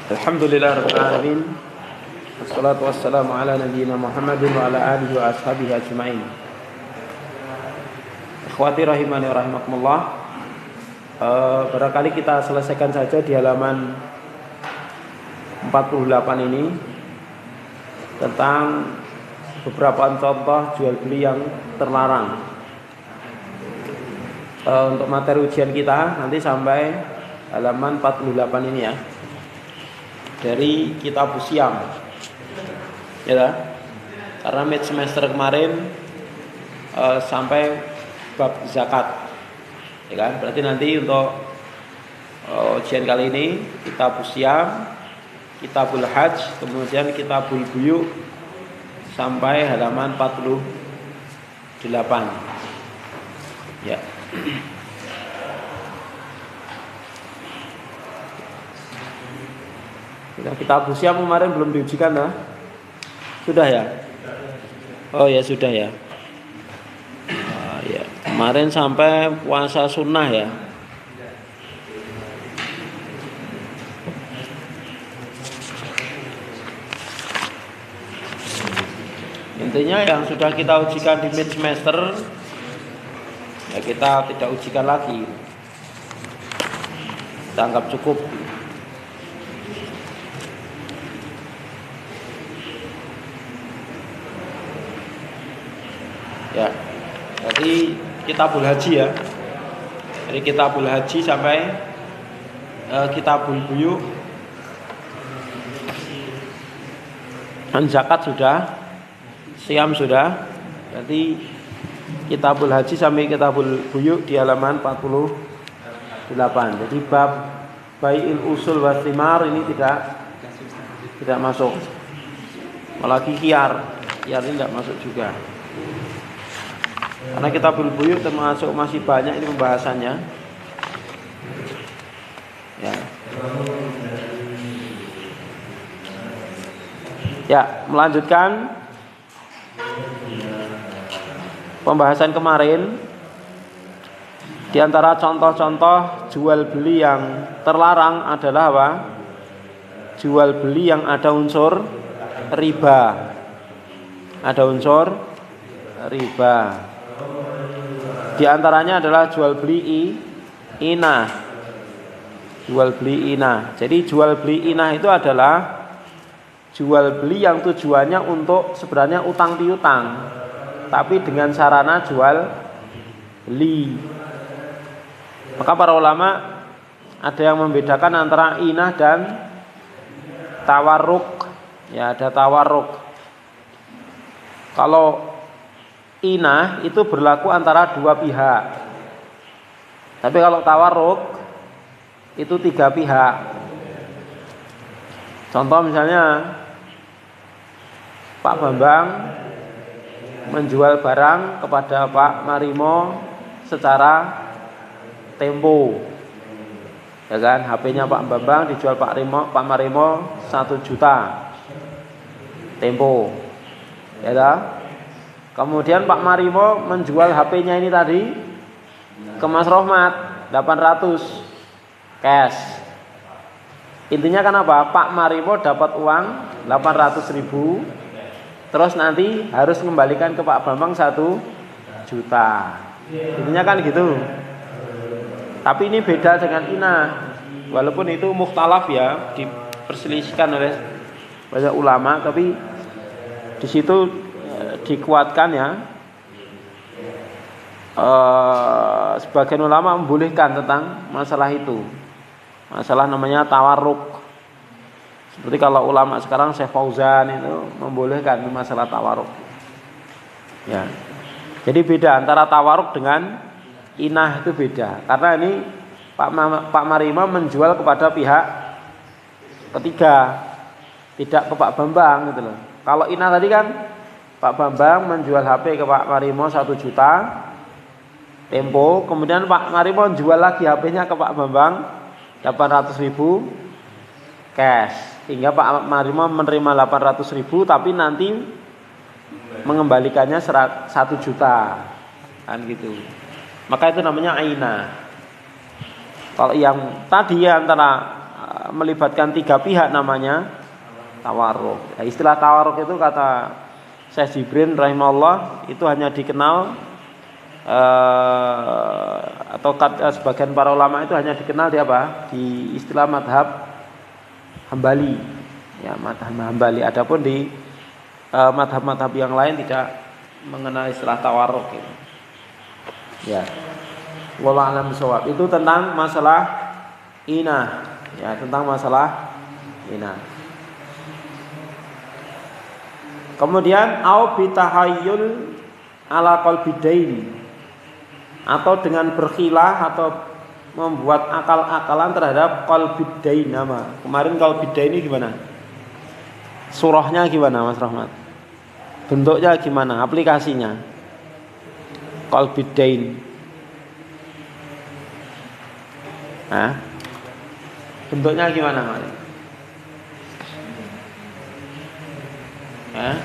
Alhamdulillahirabbil alamin. Wassalatu wassalamu ala nabiyyina Muhammadin wa ala alihi wa ashabihi ajma'in. Ikhwati rahimani wa rahimakumullah. Barangkali kita selesaikan saja di halaman 48 ini tentang beberapa contoh jual beli yang terlarang. Untuk materi ujian kita nanti sampai halaman 48 ini ya, dari kitab Siam ya, karena mid semester kemarin sampai bab zakat ya kan. Berarti nanti untuk ujian kali ini kitab Siam, kitabul hajj, kemudian kitabul buyu sampai halaman 48 ya. Kita Siam kemarin belum diujikan lah. Sudah ya? Oh ya sudah ya. Ya. Kemarin sampai puasa sunnah ya. Intinya yang sudah kita ujikan di mid semester ya kita tidak ujikan lagi. Kita anggap cukup. Ya, jadi kitabul haji ya. Dari kitabul haji sampai kitabul buyu. Dan zakat sudah, siam sudah. Jadi kitabul haji sampai kitabul buyu di halaman 48. Jadi bab bai'il usul wa thimar ini tidak masuk. Apalagi khiyar ini tidak masuk juga. Karena kitabul buyu termasuk masih banyak ini pembahasannya. Ya, melanjutkan pembahasan kemarin. Di antara contoh-contoh jual beli yang terlarang adalah apa? Jual beli yang ada unsur riba. Ada unsur riba. Di antaranya adalah jual beli inah. Jual beli inah. Jadi jual beli inah itu adalah jual beli yang tujuannya untuk sebenarnya utang piutang, tapi dengan sarana jual beli. Maka para ulama ada yang membedakan antara inah dan tawarruk. Ya, ada tawarruk. Kalau inah itu berlaku antara dua pihak. Tapi kalau tawarruk itu tiga pihak. Contoh misalnya Pak Bambang menjual barang kepada Pak Marimo secara tempo. Ya kan, HP-nya Pak Bambang dijual Pak Marimo 1 juta. Tempo. Ya kan? Kemudian Pak Marimo menjual HP-nya ini tadi ke Mas Rohmat 800 cash. Intinya kan apa? Pak Marimo dapat uang 800.000, terus nanti harus mengembalikan ke Pak Bambang 1 juta. Intinya kan gitu. Tapi ini beda dengan inah. Walaupun itu mukhtalaf ya, diperselisihkan oleh banyak ulama, tapi di situ dikuatkan ya, sebagian ulama membolehkan tentang masalah itu, masalah namanya tawarruk. Seperti kalau ulama sekarang Syekh Fauzan itu membolehkan masalah tawarruk ya. Jadi beda antara tawarruk dengan inah, itu beda. Karena ini Pak Marima menjual kepada pihak ketiga, tidak ke Pak Bambang gitu loh. Kalau inah tadi kan Pak Bambang menjual HP ke Pak Marimo 1 juta tempo, kemudian Pak Marimo jual lagi HP-nya ke Pak Bambang 800.000 cash, sehingga Pak Marimo menerima 800.000 tapi nanti mengembalikannya 1 juta kan gitu. Maka itu namanya ainah. Kalau yang tadi antara melibatkan tiga pihak namanya tawarruk. Ya, istilah tawarruk itu kata Syekh Jibrin rahimahullah itu hanya dikenal atau sebagian para ulama itu hanya dikenal di apa? Di istilah madhab Hambali. Ya, madhab Hambali. Adapun di madhab-madhab yang lain tidak mengenal istilah tawarruk. Gitu. Ya. Wallahu a'lam bishawab. Itu tentang masalah inah. Ya, tentang masalah inah. Kemudian au bitahayyul ala qalbidain, atau dengan berkhilah atau membuat akal-akalan terhadap qalbidain nama. Kemarin qalbidain ini gimana? Surahnya gimana Mas Rahmat? Bentuknya gimana? Aplikasinya? Qalbidain. Hah? Bentuknya gimana Mas? Hah?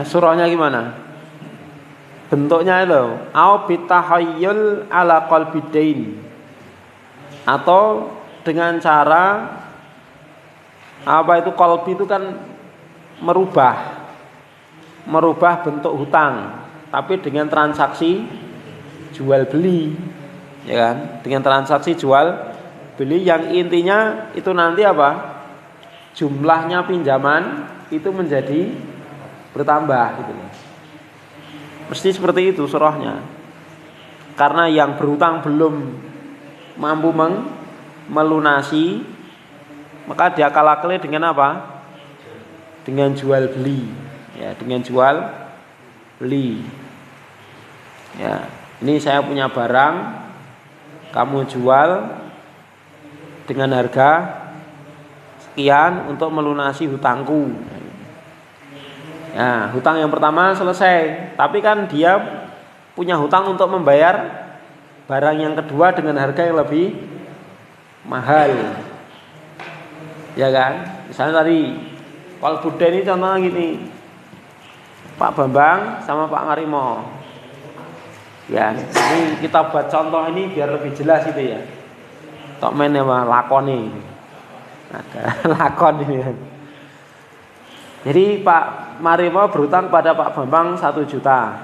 Surahnya gimana? Bentuknya itu au bitahayyul ala qalbidain, atau dengan cara apa itu qalbi itu kan merubah bentuk hutang, tapi dengan transaksi jual beli, ya kan? Dengan transaksi jual beli yang intinya itu nanti apa? Jumlahnya pinjaman itu menjadi bertambah gitu. Mesti seperti itu surahnya. Karena yang berhutang belum mampu melunasi, maka diakal-akali dengan apa? Dengan jual beli. Ya, dengan jual beli. Ya, ini saya punya barang, kamu jual dengan harga sekian untuk melunasi hutangku. Nah, hutang yang pertama selesai, tapi kan dia punya hutang untuk membayar barang yang kedua dengan harga yang lebih mahal, ya kan? Misalnya tadi Pak Buddha ini contohnya gini, Pak Bambang sama Pak Marimo, ya ini kita buat contoh ini biar lebih jelas gitu ya. Tok men apa lakon nih, ada lakon ini. Jadi Pak Marimo berhutang pada Pak Bambang 1 juta.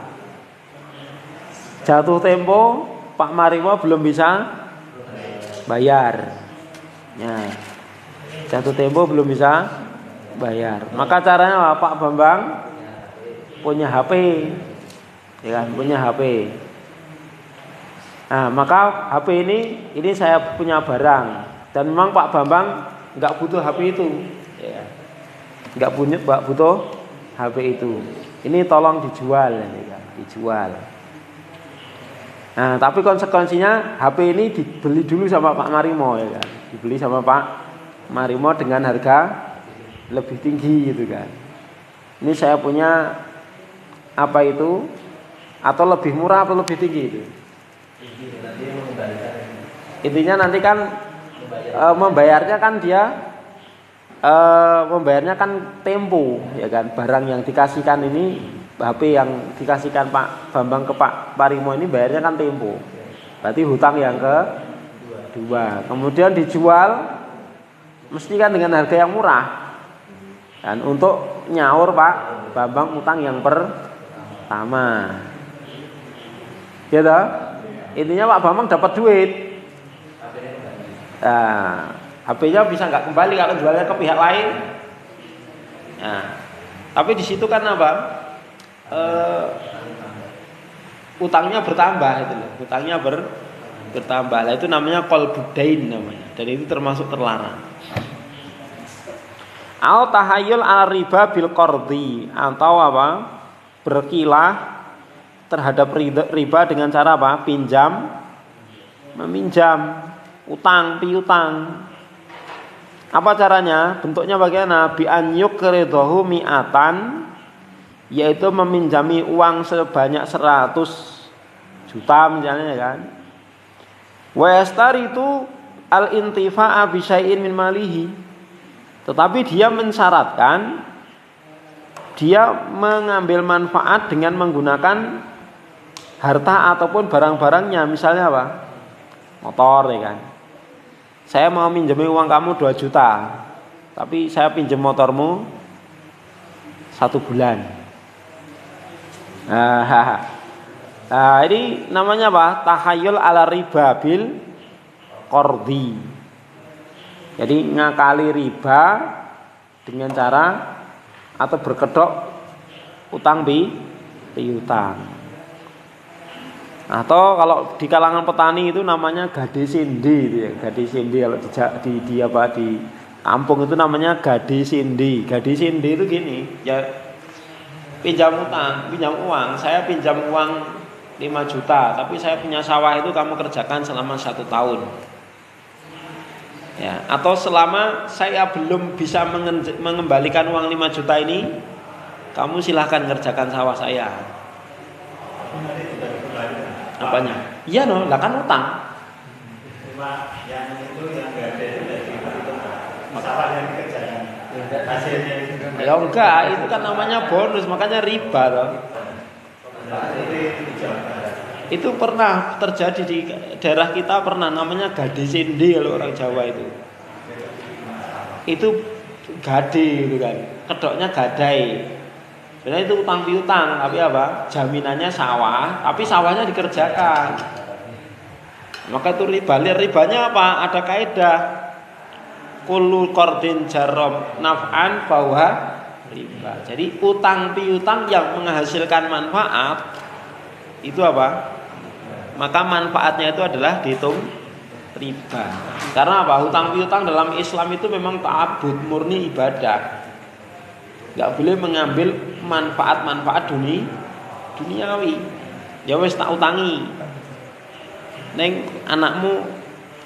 Jatuh tempo Pak Marimo belum bisa bayar. Ya. Jatuh tempo belum bisa bayar. Maka caranya Pak Bambang punya HP, ya kan? Punya HP. Nah, maka HP ini saya punya barang, dan memang Pak Bambang nggak butuh HP itu, ya. Nggak butuh HP itu. Ini tolong dijual, ya, dijual. Nah, tapi konsekuensinya HP ini dibeli dulu sama Pak Marimo, ya kan? Dibeli sama Pak Marimo dengan harga lebih tinggi gitu kan. Ini saya punya apa itu, atau lebih murah atau lebih tinggi itu. Intinya nanti kan membayarnya kan dia membayarnya kan tempo, ya kan. Barang yang dikasihkan ini, HP yang dikasihkan Pak Bambang ke Pak Marimo ini bayarnya kan tempo. Berarti hutang yang kedua. Kemudian dijual mesti kan dengan harga yang murah. Dan untuk nyaur Pak Bambang utang yang pertama. Ya toh? Intinya Pak Bambang dapat duit. Nah, HP-nya bisa nggak kembali kalau jualnya ke pihak lain. Nah, tapi di situ kan apa? Utangnya bertambah itu loh. Utangnya bertambah. Nah, itu namanya qalbudain namanya. Dan itu termasuk terlarang. Al tahayyul al riba bil qardi, atau apa? Berkilah terhadap riba dengan cara apa? Pinjam, meminjam, utang, piutang. Apa caranya? Bentuknya bagaimana? Bi an yuqridahu mi'atan, yaitu meminjami uang sebanyak 100 juta misalnya kan. Wa yastaritu al-intifa'a bi syai'in min malihi. Tetapi dia mensyaratkan dia mengambil manfaat dengan menggunakan harta ataupun barang-barangnya. Misalnya apa? Motor, ya kan. Saya mau minjemi uang kamu 2 juta, tapi saya pinjam motormu 1 bulan. Nah, ini namanya apa? Takhayul ala riba bil qardi. Jadi ngakali riba dengan cara atau berkedok utang piutang. Atau kalau di kalangan petani itu namanya gade sindi, gitu ya. Gade sindi kalau di kampung itu namanya gade sindi. Gade sindi itu gini, ya pinjam uang. Saya pinjam uang 5 juta, tapi saya punya sawah itu kamu kerjakan selama 1 tahun. Ya, atau selama saya belum bisa mengembalikan uang 5 juta ini, kamu silahkan kerjakan sawah saya. Apanya? Iya no, lah kan utang. Cuma yang itu yang enggak ada itu dari masalah yang dikerjakan. Hasilnya itu. Ya enggak, itu kan namanya bonus, makanya riba toh. Itu pernah terjadi di daerah kita, pernah namanya gade sindi kalau orang Jawa itu. Itu gade gitu kan. Kedoknya gadai. Sebenarnya itu utang piutang, tapi apa? Jaminannya sawah, tapi sawahnya dikerjakan. Maka itu riba. Ribanya apa? Ada kaidah. Kullu qardin jarom naf'an bahwa riba. Jadi utang piutang yang menghasilkan manfaat itu apa? Maka manfaatnya itu adalah dihitung riba. Karena apa? Utang piutang dalam Islam itu memang ta'abbud, murni ibadah. Enggak boleh mengambil manfaat-manfaat duniawi. Ya wis tak utangi. Neng anakmu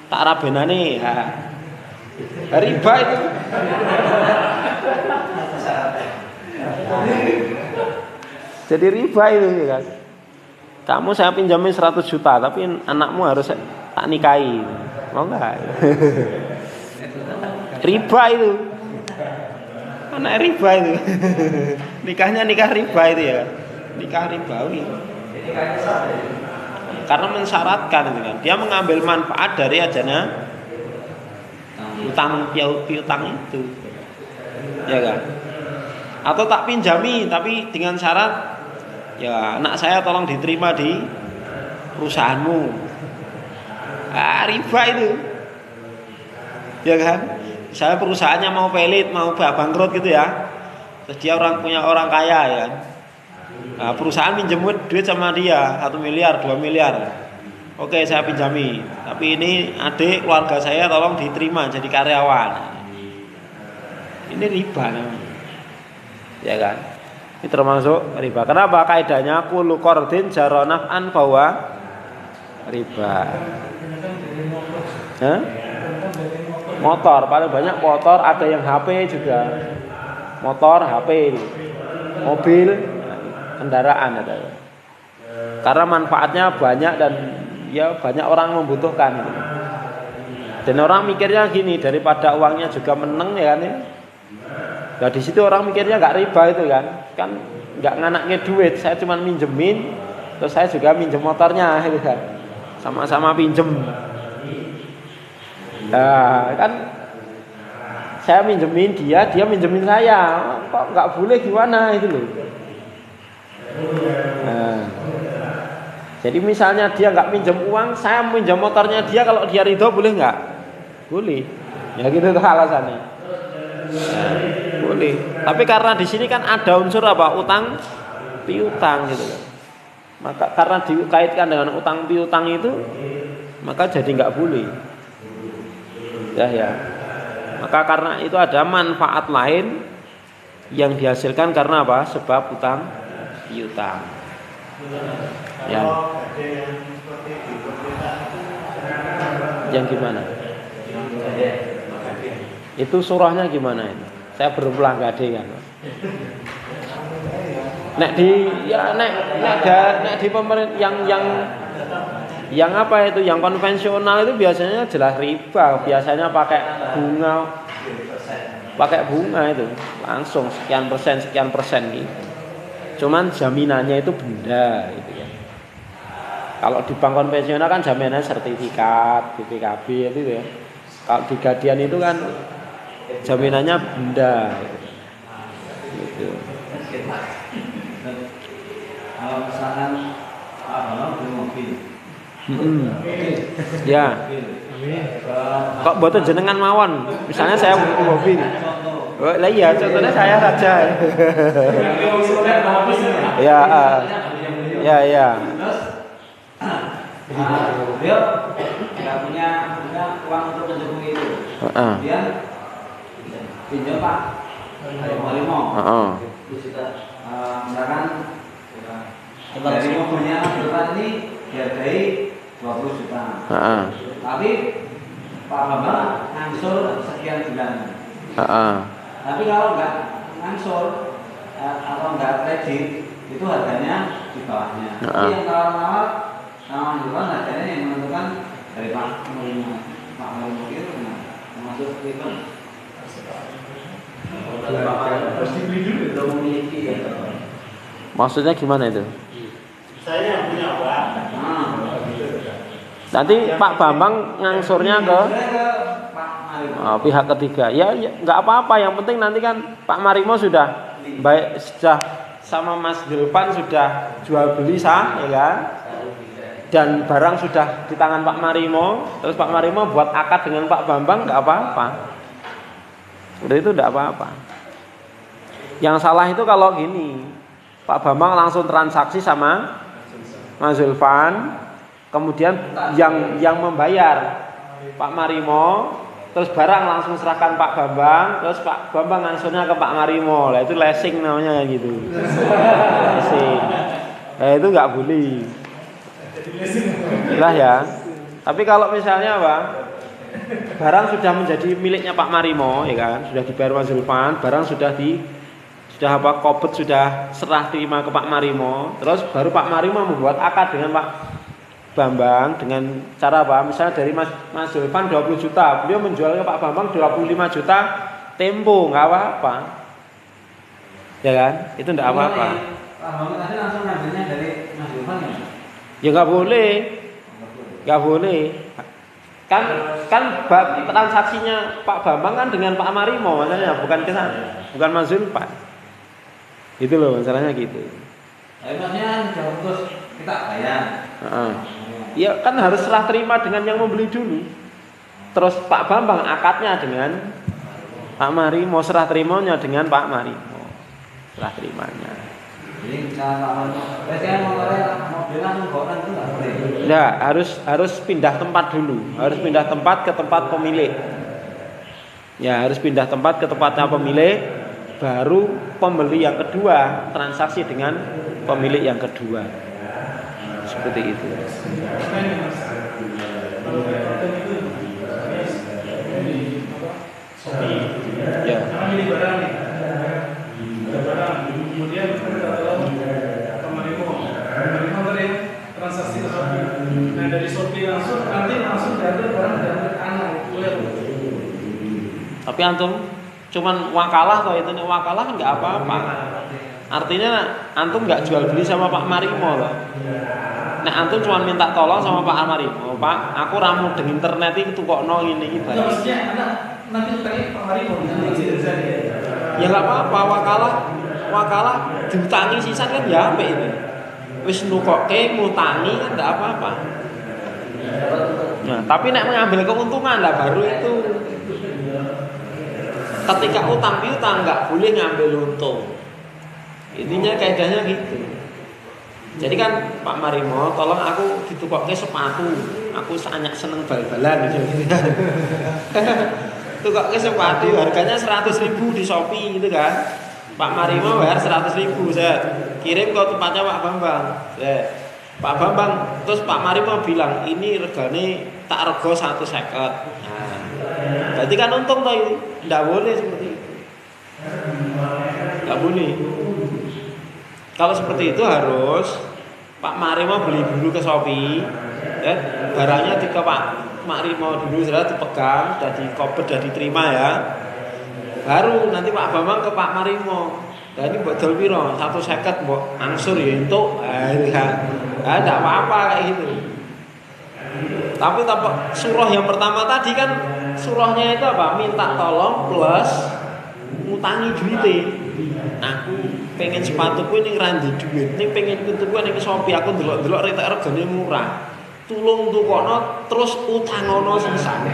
tak rabenane, riba itu. Jadi riba itu ya kan. Kamu saya pinjamin 100 juta, tapi anakmu harus tak nikahi. Mau enggak? Riba itu. Anak riba itu. Nikahnya nikah riba itu ya. Nikah ribawi. Karena mensyaratkan itu kan. Dia mengambil manfaat dari adanya utang piutang itu. Ya kan? Atau tak pinjami tapi dengan syarat ya anak saya tolong diterima di perusahaanmu. Riba itu. Ya kan? Misalnya perusahaannya mau pelit, mau bangkrut gitu ya. Terus dia punya orang kaya ya kan. Nah, perusahaan minjem duit sama dia 1 miliar, 2 miliar. Oke, saya pinjami. Tapi ini adik keluarga saya tolong diterima jadi karyawan. Ini riba namanya. Ya kan? Ini termasuk riba. Kenapa? Kaidahnya kullu qardin jara naf'an bahwa riba. Motor, paling banyak motor, ada yang HP juga. Motor, HP, mobil, kendaraan ada. Karena manfaatnya banyak dan ya banyak orang membutuhkan. Dan orang mikirnya gini, daripada uangnya juga meneng ya kan ya. Nah di situ orang mikirnya nggak riba itu kan nggak nganaknya duit, saya cuma minjemin, terus saya juga minjem motornya gitu kan, sama-sama pinjem. Nah kan saya minjemin dia minjemin saya, kok nggak boleh gimana itu loh. Nah, jadi misalnya dia nggak minjem uang, saya minjem motornya dia, kalau dia ridho boleh nggak? Boleh. Ya gitu tuh alasannya. Nah, boleh. Tapi karena di sini kan ada unsur apa? Utang piutang gitu kan. Maka karena dikaitkan dengan utang piutang itu, maka jadi nggak boleh. Ya. Maka karena itu ada manfaat lain yang dihasilkan karena apa? Sebab utang piutang. Ya. Yang gimana? Itu surahnya gimana ini? Saya belum pulang gade kan. Nek di pemerintah yang apa itu, yang konvensional itu biasanya jelas riba, biasanya pakai bunga pakai bunga itu langsung sekian persen gitu. Cuman jaminannya itu benda gitu ya. Kalau di bank konvensional kan jaminannya sertifikat, BPKB itu ya. Kalau di Gadian itu kan jaminannya benda gitu. Kalau misalkan beli mobil, ya. Kok boten jenengan mawon? Misalnya saya beli mobil. Oh, lah iya, contohnya saya saja. Ya, ya. Beliau nggak punya uang untuk mencukupi itu. Dia pinjam Pak Marimo. Misalkan dari mobilnya depan ini dihargai 20 juta. Tapi Pak Bambang ngangsur sekian bulan. Tapi kalau nggak ngangsur atau nggak kredit itu harganya di bawahnya. Tapi yang tawar-tawar sama jualan harganya yang menentukan dari Pak Marimo itu termasuk itu. Harus dibeli dulu untuk memiliki ya. Maksudnya gimana itu? Saya yang punya uang. Nanti Pak Bambang ngangsurnya ke pihak ketiga. Ya nggak apa-apa. Yang penting nanti kan Pak Marimo sudah baik, sudah sama Mas Gilvan sudah jual beli sah, ya kan? Dan barang sudah di tangan Pak Marimo. Terus Pak Marimo buat akad dengan Pak Bambang, nggak apa-apa. Udah itu nggak apa-apa. Yang salah itu kalau gini, Pak Bambang langsung transaksi sama Mas Zulfan, kemudian yang membayar Pak Marimo, terus barang langsung serahkan Pak Bambang, terus Pak Bambang ngangsurnya ke Pak Marimo. Lah itu leasing namanya gitu. Leasing. Nah itu nggak boleh. Lah ya. Tapi kalau misalnya apa? Barang sudah menjadi miliknya Pak Marimo, ya kan? Sudah dibayar Mas Zulfan, barang sudah kopet sudah serah terima ke Pak Marimo, terus baru Pak Marimo membuat akad dengan Pak Bambang dengan cara apa? Misalnya dari Mas Zulfan 20 juta, beliau menjual ke Pak Bambang 25 juta tempo, nggak apa-apa. Ya kan? Itu enggak apa-apa. Pak Bambang tadi langsung ngambilnya dari Mas Zulfan ya? Ya nggak boleh. Nggak boleh. Kan transaksinya Pak Bambang kan dengan Pak Marimo, maksudnya bukan ke sana, bukan Mas Zulfan. Itu loh masalahnya gitu. Maksudnya terus kita bayar. Ya kan harus serah terima dengan yang membeli dulu. Terus Pak Bambang akadnya dengan Pak Marimo, serah terimanya dengan Pak Marimo. Serah terimanya. Jadi misalnya berarti motornya mobilnya menggokan itu nggak boleh. Ya harus pindah tempat dulu. Harus pindah tempat ke tempat pemilik. Ya harus pindah tempat ke tempatnya pemilik. Baru pembeli yang kedua transaksi dengan pemilik yang kedua. Seperti itu. Ya. Kemudian transaksi ke Shopee. Nah dari Shopee langsung diambil barang dari anak boleh. Tapi antum cuman wakalah toh itu, wakalah kan nggak apa-apa. Artinya antum nggak jual beli sama Pak Marimo loh. Nah antum cuma minta tolong sama Pak Marimo, Pak, aku ramu dengan internet itu kok no ini ibarat. Maksudnya nanti tadi Pak Marimo Ya nggak apa-apa, wakalah diutangi sisan kan ya apa ini. Wis nukoke ngutangi kan nggak apa-apa. Nah tapi nek mengambil keuntungan lah baru itu. Ketika utang piutang nggak boleh ngambil untung. Intinya kaidahnya gitu. Jadi kan Pak Marimo, tolong aku ditukokke sepatu. Aku sangat seneng bal-balan gitu. Tukokke sepatu harganya 100.000 di Shopee gitu kan. Pak Marimo bayar 100.000 saya kirim ke tempatnya Pak Bambang. Pak Bambang terus Pak Marimo bilang ini regane tak rego 150. Nah, berarti kan untung toh itu. Tidak boleh seperti itu. Tidak boleh. Kalau seperti itu harus Pak Marimo beli dulu ke Shopee, ya, barangnya di Pak Marimo dulu sudah dipegang, sudah dikopet, sudah diterima ya. Baru nanti Pak Bambang ke Pak Marimo. Lah ini mbok dol piro? 150 mbok angsur ya entuk. Enggak apa-apa kayak gitu. Tapi surah yang pertama tadi kan surahnya itu apa? Minta tolong plus ngutangi duite. Aku pengen sepatuku ini ngrandi duit. Ning pengen tuku ning Shopee aku ndelok-ndelok regane murah. Tulung tukono terus utangono sisan.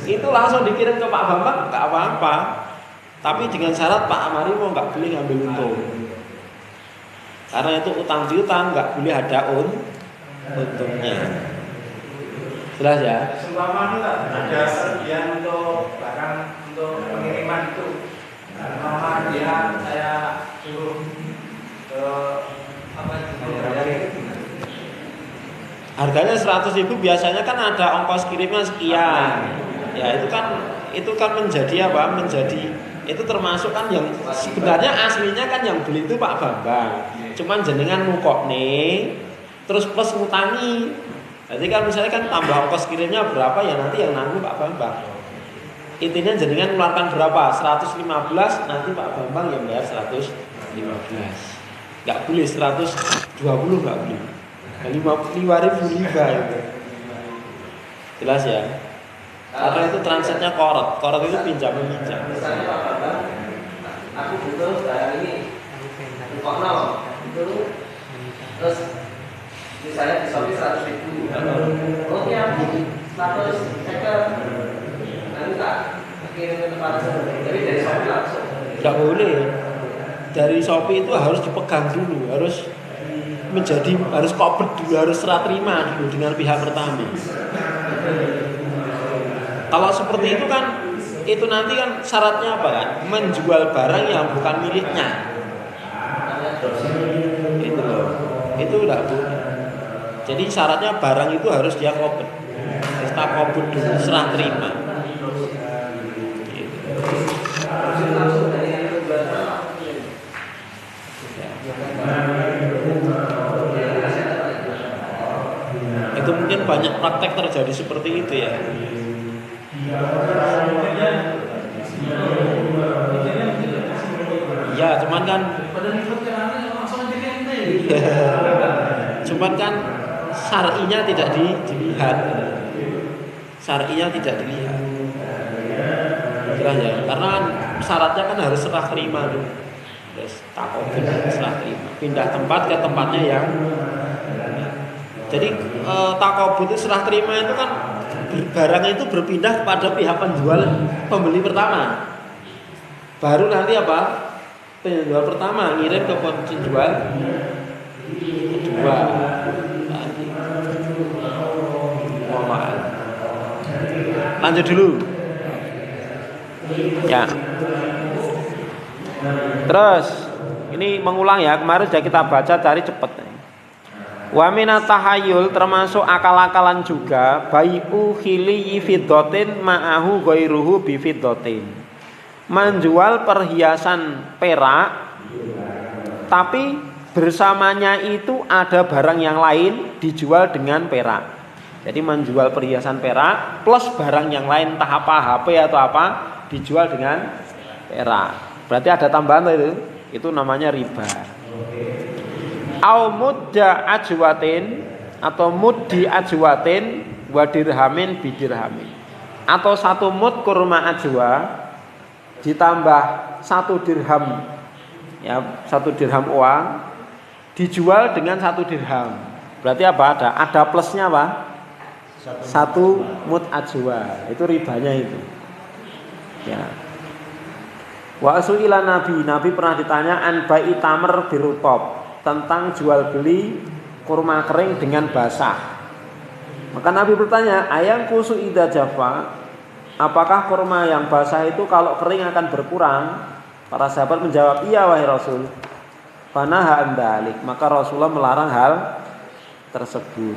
Itu langsung dikirim ke Pak Bambang, enggak apa-apa. Tapi dengan syarat Pak Marimo enggak boleh ngambil untung. Karena itu utang piutang enggak boleh ada untungnya. Jelas ya? Seumpama itu ada sebagian untuk bahkan untuk pengiriman itu. Mama dia saya suruh ke harganya 100.000 biasanya kan ada ongkos kirimnya sekian. Ya itu kan menjadi apa? Menjadi itu termasuk kan yang sebenarnya aslinya kan yang beli itu Pak Bambang. Cuman jenengan ngukokne terus plus ngutangi. Jadi kan misalnya kan tambah ongkos kirimnya berapa ya nanti yang nanggung Pak Bambang. Intinya jenengan mengeluarkan berapa? 115 nanti Pak Bambang yang bayar 115. Enggak boleh 120 enggak boleh. 5.000 riba itu. Jelas ya? Karena itu transaksinya korot. Korot itu pinjam meminjam. Misalnya Pak Bambang, aku butuh barang ini, kok nol, itu terus misalnya di Shopee 100.000. Oke, aku 150. Nanti tak kirim ke tempat jadi dari Shopee langsung. Tidak boleh. Dari Shopee itu harus dipegang dulu, harus kopet dulu, harus serah terima dulu dengan pihak pertama. Kalau seperti itu kan, itu nanti kan syaratnya apa kan? Menjual barang yang bukan miliknya. Itu loh, itu tidak boleh. Jadi syaratnya barang itu harus dia kopet, kita kopet dulu, serah terima. Itu mungkin banyak praktek terjadi seperti itu ya. Iya, cuman kan syar'inya tidak dilihat. Syar'inya tidak dilihat. Jelas ya, karena syaratnya kan harus serah terima dulu. Terus takobun serah terima. Pindah tempat ke tempatnya yang. Jadi takobun itu serah terima itu kan barang itu berpindah kepada pihak pembeli pertama. Baru nanti apa? Penjual pertama ngirim ke penjual kedua. Lanjut dulu. Ya. Terus ini mengulang ya, kemarin sudah kita baca, cari cepet. Wa minat tahayul termasuk akal-akalan juga bai'u khili fiddatin ma'ahu ghairuhu bi fiddatin. Menjual perhiasan perak tapi bersamanya itu ada barang yang lain dijual dengan perak. Jadi menjual perhiasan perak plus barang yang lain entah apa HP atau apa dijual dengan perak. Berarti ada tambahan itu namanya riba. Au mudda ajwatin atau muddi ajwatin wa dirhamin bidirhamin. Atau 1 mud kurma ajwa ditambah 1 dirham. Ya, 1 dirham uang dijual dengan 1 dirham. Berarti apa? Ada plusnya apa? 1 mud ajwa. Itu ribanya itu. Ya. Wa su'ila Nabi pernah ditanya an bai'i tamr birutab, tentang jual beli kurma kering dengan basah. Maka Nabi bertanya, ayang kusu idza jafa, apakah kurma yang basah itu kalau kering akan berkurang? Para sahabat menjawab, iya wahai Rasul. Fanaha an dzalik, maka Rasulullah melarang hal tersebut.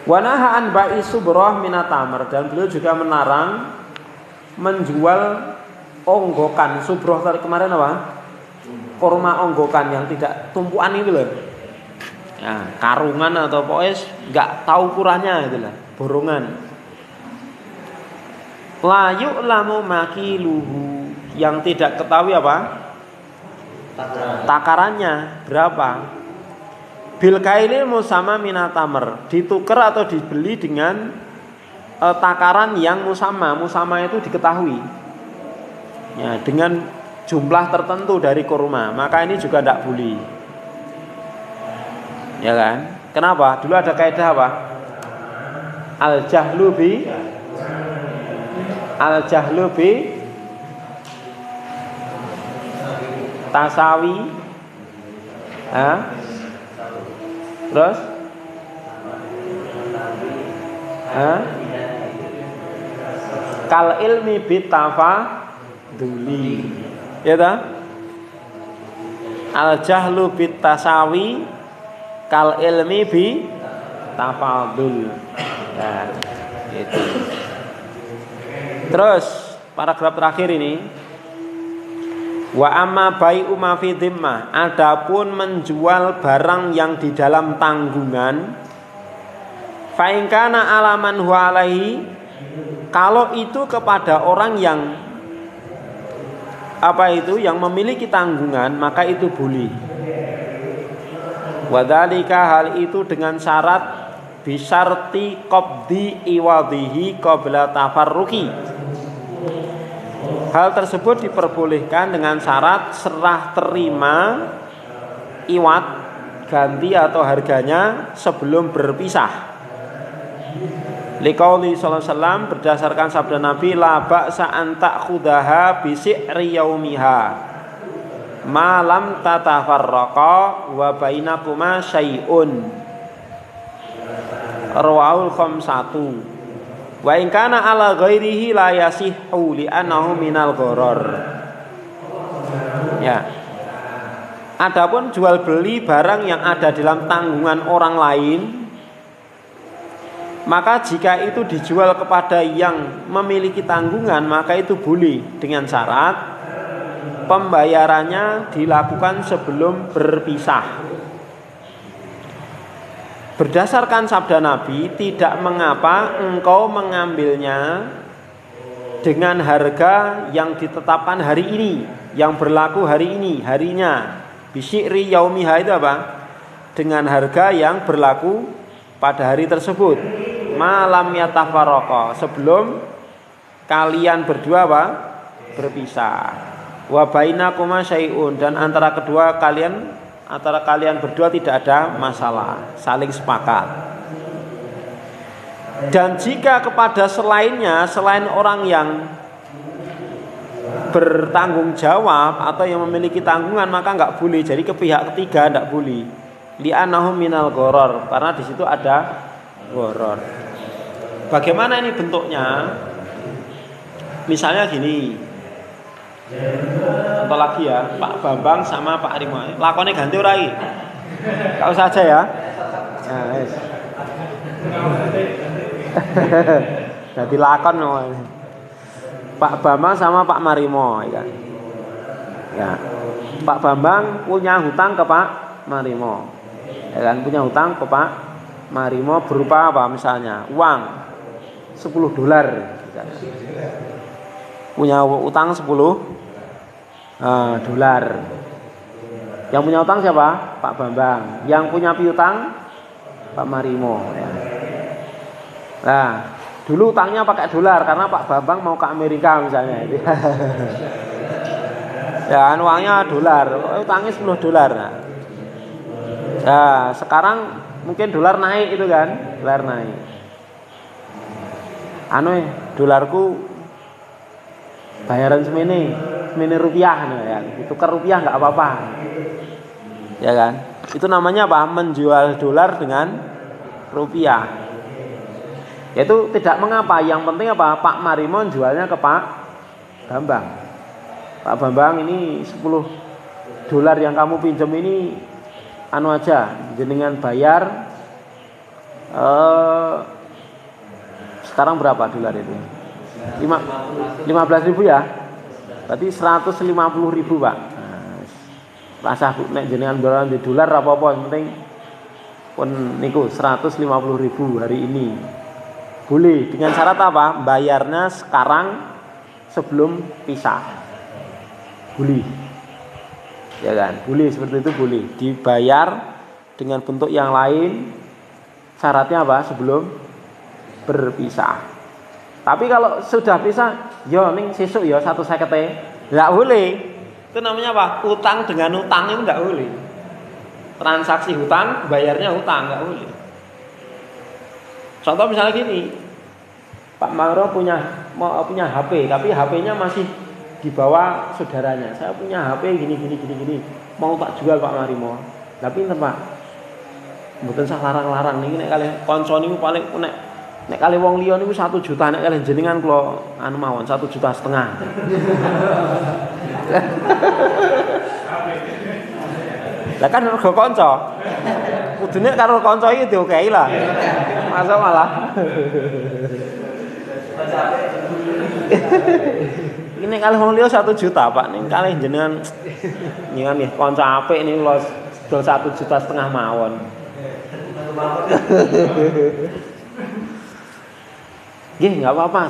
Wa naha an bai'i subrah minat tamr, dan beliau juga melarang menjual onggokan. Subroh tadi kemarin apa? Kurma onggokan yang tidak tumpuan itu loh. Ya, karungan atau pokoknya nggak tahu ukurannya itu lah, borongan. La yu'lamu makiluhu, yang tidak ketahui apa? Takarannya berapa? Bil kailil musamma minatamer, ditukar atau dibeli dengan takaran yang musamma. Musamma itu diketahui. Ya, dengan jumlah tertentu dari kurma, maka ini juga tidak boleh. Ya kan? Kenapa? Dulu ada kaidah apa? Al-jahlu bi tasawi. Terus? Kal ilmi bitafaduli. Ya ta? Al-jahlu bit tasawi kal ilmi bi tafadul. Nah, itu. Terus paragraf terakhir ini, wa amma bai'u ma fi dhimmah, adapun menjual barang yang di dalam tanggungan, fa in kana alaman huwa alaihi, kalau itu kepada orang yang yang memiliki tanggungan, maka itu boleh. Wa dzalika, hal itu dengan syarat bisyarti qabdi iwadhihi qabla tafarruqi. Hal tersebut diperbolehkan dengan syarat serah terima iwad, ganti atau harganya sebelum berpisah. Liqauli sallallahu alaihi wasallam, berdasarkan sabda Nabi, la ba'sa an ta'khudaha bi si'ri yaumiha ma lam tatafarraqa wa bainakuma syai'un. Rawahul khamsatu. Wa in kana ala ghairihi la yasihhu li annahu minal gharar. Ya. Adapun jual beli barang yang ada dalam tanggungan orang lain, maka jika itu dijual kepada yang memiliki tanggungan, maka itu boleh dengan syarat pembayarannya dilakukan sebelum berpisah. Berdasarkan sabda Nabi, tidak mengapa engkau mengambilnya dengan harga yang ditetapkan hari ini, yang berlaku hari ini, harinya. Bisyri yaumiha itu apa? Dengan harga yang berlaku pada hari tersebut. Malam yatafarraqa, sebelum kalian berdua apa? Berpisah. Wa bainakuma syai'un, dan antara kalian berdua tidak ada masalah, saling sepakat. Dan jika kepada selainnya, selain orang yang bertanggung jawab atau yang memiliki tanggungan, maka enggak boleh. Jadi ke pihak ketiga enggak boleh. Li'annahu minal gharar, karena di situ ada gharar. Bagaimana ini bentuknya? Misalnya gini. Contoh lagi ya, Pak Bambang sama Pak Arimo, lakonnya ganti ora iki? Enggak usah aja ya. Nah, wis. Jadi lakon no. Pak Bambang sama Pak Marimo ya. Ya. Pak Bambang punya hutang ke Pak Marimo. Ya kan, punya hutang ke Pak Marimo berupa apa misalnya? Uang $10 misalnya. Punya utang $10. Yang punya utang siapa? Pak Bambang. Yang punya piutang Pak Marimo. Nah, dulu utangnya pakai dolar karena Pak Bambang mau ke Amerika misalnya. Ya, uangnya dolar, utangnya $10. Nah, sekarang mungkin dolar naik itu kan, dolar naik. Dolarku bayaran semene rupiah ya, tukar rupiah nggak apa-apa, ya kan? Itu namanya apa? Menjual dolar dengan rupiah. Itu tidak mengapa. Yang penting apa? Pak Marimo jualnya ke Pak Bambang. Pak Bambang, ini $10 yang kamu pinjam ini aja, jenengan bayar. Sekarang berapa dolar itu? 15.000 ya. Berarti 150.000 Pak. Rasah nek jenengan jualan di dolar apa-apa, yang penting pun niku 150.000 hari ini. Boleh, dengan syarat apa? Bayarnya sekarang sebelum pisah. Boleh. Ya kan? Boleh, seperti itu boleh. Dibayar dengan bentuk yang lain. Syaratnya apa? Sebelum berpisah. Tapi kalau sudah pisah, yo ning sesuk yo 150. Enggak boleh. Itu namanya apa? Utang dengan utang itu enggak boleh. Transaksi hutang, bayarnya hutang, enggak boleh. Contoh misalnya gini, Pak Maro punya HP, tapi HP-nya masih dibawa saudaranya. Saya punya HP gini, mau tak jual Pak Marimo. Tapi pinten Pak? Mboten sah larang-larang niki nek kalih kanca niku paling nek kalih wong liya niku 1 juta, nek kalih jenengan kula anu mawon 1,5 juta. Lah kan mergo kanca. Kudune karo kanca iki diokehi lah. Masa malah. Ini kalih wong liya 1 juta, Pak. Ning kalih jenengan nggih kanca apik niku lho dol 1,5 juta mawon. Nggih, enggak apa-apa.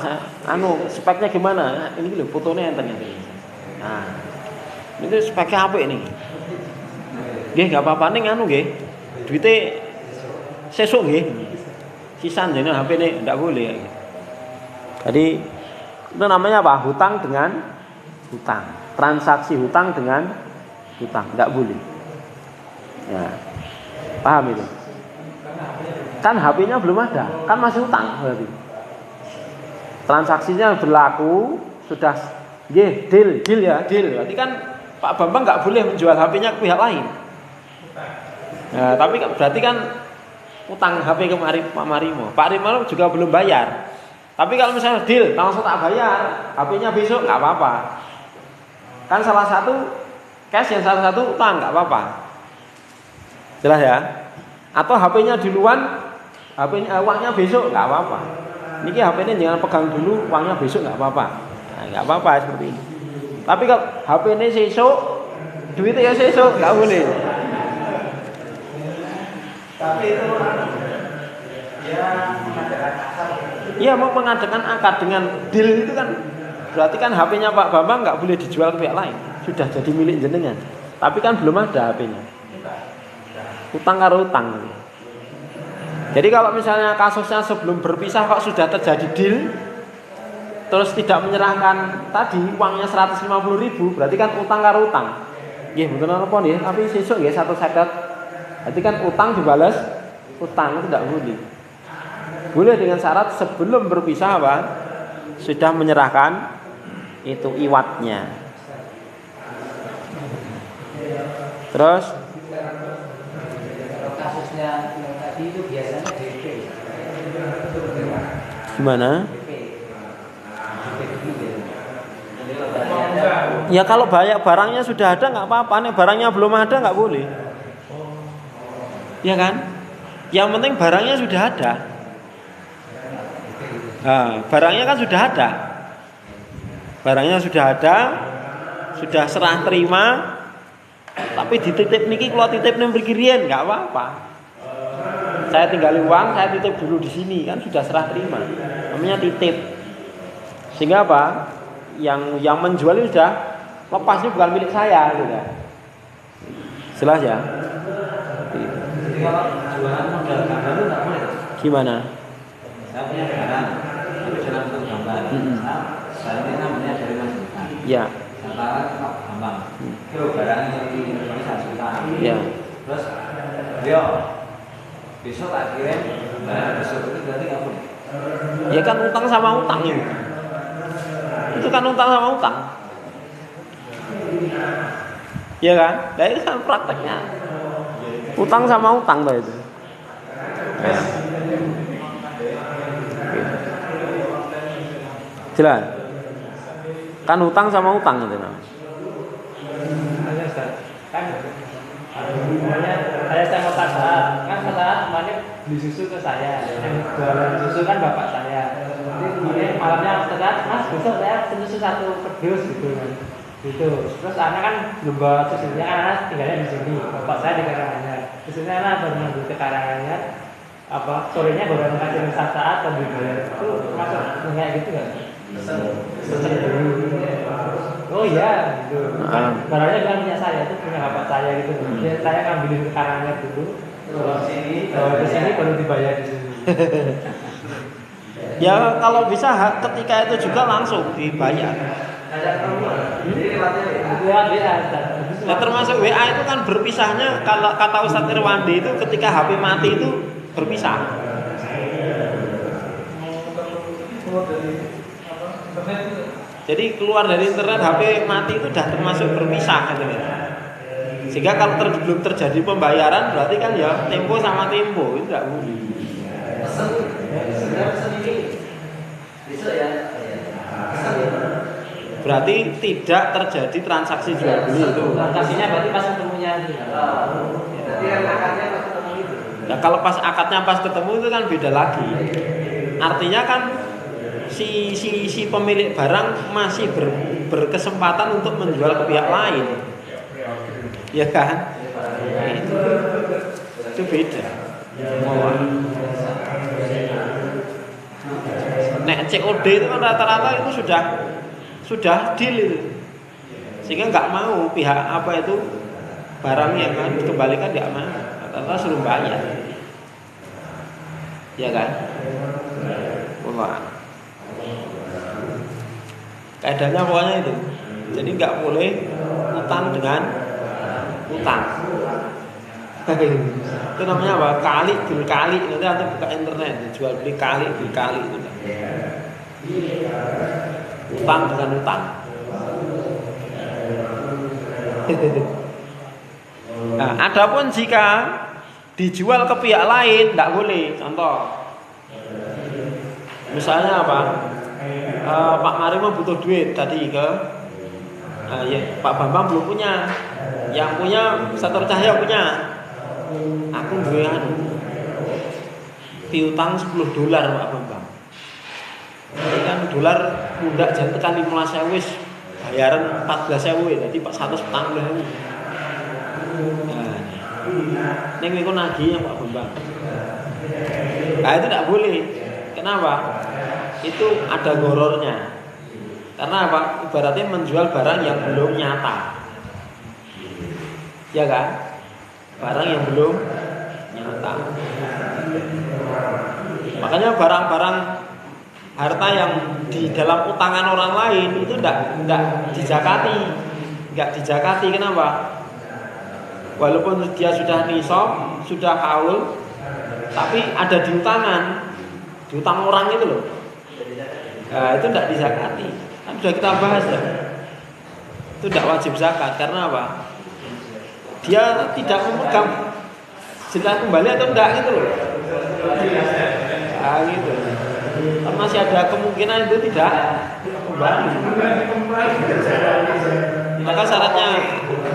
Speknya gimana? Ini lho fotonya enten iki. Nah. Ini speknya apik nih. Nggih, enggak apa-apa ning nggih. Duite sesuk nggih. Sisan jenenge HP-ne ndak boleh. Jadi itu namanya apa? Hutang dengan hutang. Transaksi hutang dengan hutang ndak boleh. Ya. Paham itu? Kan HP-nya belum ada, kan masih hutang berarti. Transaksinya berlaku sudah nggih, deal ya, deal. Berarti kan Pak Bambang enggak boleh menjual HP-nya ke pihak lain. Nah, tapi berarti kan utang HP ke Pak Marimo. Pak Marimo juga belum bayar. Tapi kalau misalnya deal, langsung tak bayar, HP-nya besok nggak apa-apa. Kan salah satu cash yang salah satu utang nggak apa-apa. Jelas ya? Atau HP-nya duluan, uangnya besok nggak apa-apa. Niki HP-nya jangan pegang dulu, uangnya besok nggak apa-apa. Nah, nggak apa-apa seperti ini. Tapi kalau HP-nya besok, duitnya ya besok nggak boleh. Tapi itu dia mengadakan akad. Iya, mau mengadakan akad dengan deal itu kan berarti kan HP-nya Pak Bambang nggak boleh dijual ke pihak lain, sudah jadi milik jenengan. Tapi kan belum ada HP-nya. Utang karo utang. Jadi kalau misalnya kasusnya sebelum berpisah kok sudah terjadi deal, terus tidak menyerahkan tadi uangnya 150.000, berarti kan utang karo utang. Nggih, mboten napa nggih, tapi sesuk nggih 150. Berarti kan utang dibalas utang, itu tidak boleh. Boleh dengan syarat sebelum berpisah apa? Sudah menyerahkan itu iwatnya. Terus kasusnya yang tadi itu biasanya DP. Gimana? Ya kalau barangnya sudah ada nggak apa-apa, nih barangnya belum ada nggak boleh. Ya kan? Yang penting barangnya sudah ada. Nah, barangnya kan sudah ada. Barangnya sudah ada, sudah serah terima. Tapi dititip niki kalau titip ning mriki riyen enggak apa-apa. Saya tinggal uang, saya titip dulu di sini, kan sudah serah terima. Namanya titip. Sehingga apa? Yang menjual itu sudah lepas, ini bukan milik saya gitu kan. Jelas ya? Jadi kalau jualan modal gambar itu nggak boleh. Gimana? Saya punya barang, tapi dalam bentuk gambar. Saya ini namanya dari Mas Bukan. Ya. Antara Pak Bambang. Itu barang yang di Indonesia 1 juta. Ya. Terus, Rio, besok tak kirim barang besok itu berarti nggak boleh. Ya kan utang sama utang ya. Itu kan utang sama utang. Iya kan? Nah itu kan prakteknya. Utang sama utang tuh itu. Ya. Jelas. Kan utang sama utang itu nah. Kan saya mau saat kan saat kemarin beli susu ke saya, yang jualan susu kan bapak saya. Jadi kemudian malamnya saat Mas besok saya susu 1 kerdus gitu kan. Gitu. Terus anak kan lomba susunya, anak tinggalnya di sini, bapak saya di Karanganyar. Susunya anak baru ngambil ke Karanganyar. sorenya baru ngasih saat atau dibayar itu masuk kayak gitu kan? Pesen dulu. Oh iya, gitu. Barangnya bukan punya saya, itu punya bapak saya gitu. Jadi saya ngambilin karangnya dulu. Kalau ke sini baru dibayar di sini. Ya kalau bisa ketika itu juga langsung dibayar. Nah, termasuk WA itu kan berpisahnya, kalau kata Ustadz Irwandi itu ketika HP mati itu berpisah. Jadi keluar dari internet HP mati itu sudah termasuk berpisah gitu. Sehingga kalau belum terjadi pembayaran berarti kan ya Tempo sama Tempo itu tidak boleh. Berarti tidak terjadi transaksi jual beli itu. Transaksinya berarti pas ketemunya. Nah, kalau pas akadnya pas ketemu itu kan beda lagi. Artinya kan si pemilik barang masih berkesempatan untuk menjual ke pihak lain. Ya kan? Itu beda. Nek COD itu kan rata-rata itu sudah deal itu. Sehingga nggak mau pihak apa itu barangnya kan dikembalikan, nggak mau. Rata-rata suruh bayar. Ya kan? Wah. Kaidahnya pokoknya itu. Jadi nggak boleh utang dengan utang. Itu namanya apa? Kali bil kali. Nanti antum buka internet, jual beli kali bil kali itu. Utang dengan utang. Nah, adapun jika dijual ke pihak lain tidak boleh. Contoh, misalnya apa? Pak Marimo butuh duit tadi ke ya, Pak Bambang belum punya. Yang punya Sator Cahya punya. Aku duwe piutang $10 Pak Bambang. Ini kan dolar mundak jan tekan 15.000 wis bayaran 14.000 tadi Pak 140.000. Nah, ning niku nagih yang Pak Bambang. Nah, itu tidak boleh. Kenapa? Itu ada gorornya. Karena apa? Ibaratnya menjual barang yang belum nyata. Ya kan? Barang yang belum nyata. Makanya barang-barang harta yang di dalam utangan orang lain itu enggak dijakati. Kenapa? Walaupun dia sudah nisab, sudah haul, tapi ada di utang orang itu loh. Nah, itu tidak dizakati. Kan sudah kita bahas ya. Itu tidak wajib zakat karena apa? Dia tidak memegang jelas kembali atau enggak gitu loh. Nah, gitu. Kan masih ada kemungkinan itu tidak kembali. Maka syaratnya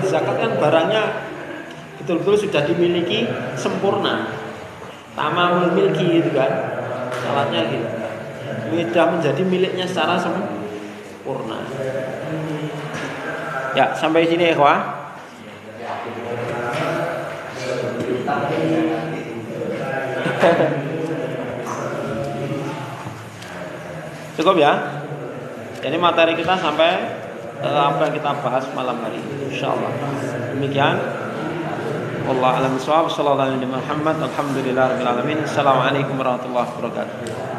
zakat kan barangnya betul-betul sudah dimiliki sempurna. Tamamul milki itu kan. Syaratnya gitu. Sudah menjadi miliknya secara sempurna. Ya, sampai sini ikhwah. Cukup ya. Jadi materi kita sampai apa yang kita bahas malam hari ini, insyaallah. Demikian. Wallahu a'lam bishawab. Shallallahu alaihi Muhammad. Alhamdulillahirabbil alamin. Assalamualaikum warahmatullahi wabarakatuh.